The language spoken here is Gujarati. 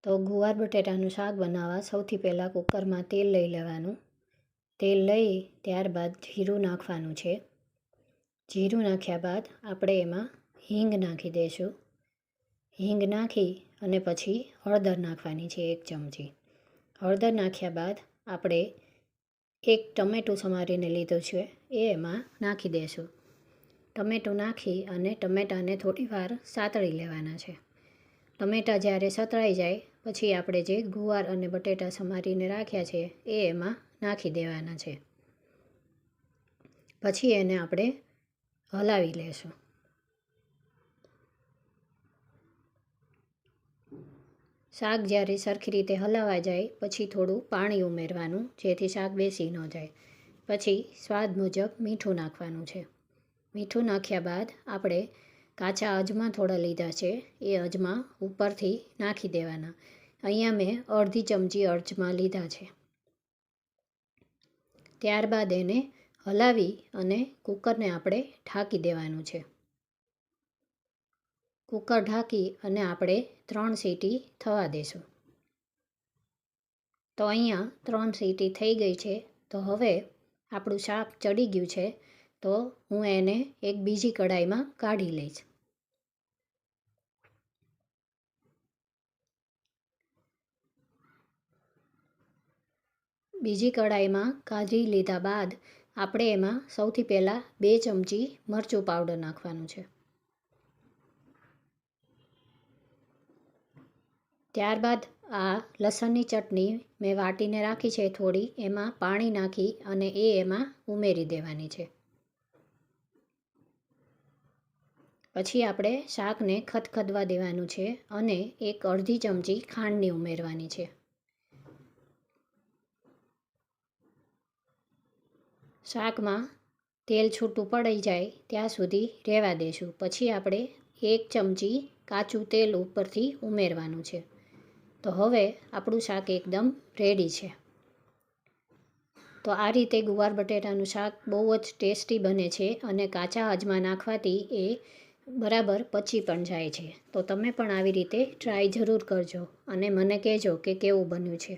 તો ગુવાર બટેટાનું શાક બનાવવા સૌથી પહેલાં કુકરમાં તેલ લઈ લેવાનું. તેલ લઈ ત્યારબાદ જીરું નાખવાનું છે. જીરું નાખ્યા બાદ આપણે એમાં હિંગ નાખી દઈશું. હિંગ નાખી અને પછી હળદર નાખવાની છે 1 ચમચી. હળદર નાખ્યા બાદ આપણે 1 ટમેટું સમારીને લીધું છે એ એમાં નાખી દઈશું. ટમેટું નાખી અને ટમેટાને થોડી વાર સાતળી લેવાના છે. ટમેટાં જ્યારે સતળાઈ જાય પછી આપણે જે ગુવાર અને બટેટા સમારીને રાખ્યા છે એ એમાં નાખી દેવાના છે. પછી એને આપણે હલાવી લેશું. શાક જ્યારે સરખી રીતે હલાવાઈ જાય પછી થોડું પાણી ઉમેરવાનું જેથી શાક બેસી ન જાય. પછી સ્વાદ મુજબ મીઠું નાખવાનું છે. મીઠું નાખ્યા બાદ આપણે કાચા અજમા થોડા લીધા છે એ અજમા ઉપરથી નાખી દેવાના. અહીંયા મેં અડધી ચમચી અજમા લીધા છે. ત્યારબાદ એને હલાવી અને કુકરને આપણે ઢાંકી દેવાનું છે. કુકર ઢાંકી અને આપણે 3 સીટી થવા દેશું. તો અહીંયા 3 સીટી થઈ ગઈ છે. તો હવે આપણું શાક ચડી ગયું છે તો હું એને એક બીજી કઢાઈમાં કાઢી લઈશ. બીજી કઢાઈમાં કાઢી લીધા બાદ આપણે એમાં સૌથી પહેલાં 2 ચમચી મરચું પાવડર નાખવાનું છે. ત્યારબાદ આ લસણની ચટણી મેં વાટીને રાખી છે થોડી, એમાં પાણી નાખી અને એમાં ઉમેરી દેવાની છે. પછી આપણે શાકને ખદખદવા દેવાનું છે અને એક અડધી ચમચી ખાંડની ઉમેરવાની છે. શાકમાં તેલ છૂટું પડી જાય ત્યાં સુધી રહેવા દેશું. પછી આપણે 1 ચમચી કાચું તેલ ઉપરથી ઉમેરવાનું છે. તો હવે આપણું શાક એકદમ રેડી છે. તો આ રીતે ગુવાર બટેટાનું શાક બહુ જ ટેસ્ટી બને છે અને કાચા અજમા નાખવાથી એ બરાબર પચી પણ જાય છે. તો તમે પણ આવી રીતે ટ્રાય જરૂર કરજો અને મને કહેજો કે કેવું બન્યું છે.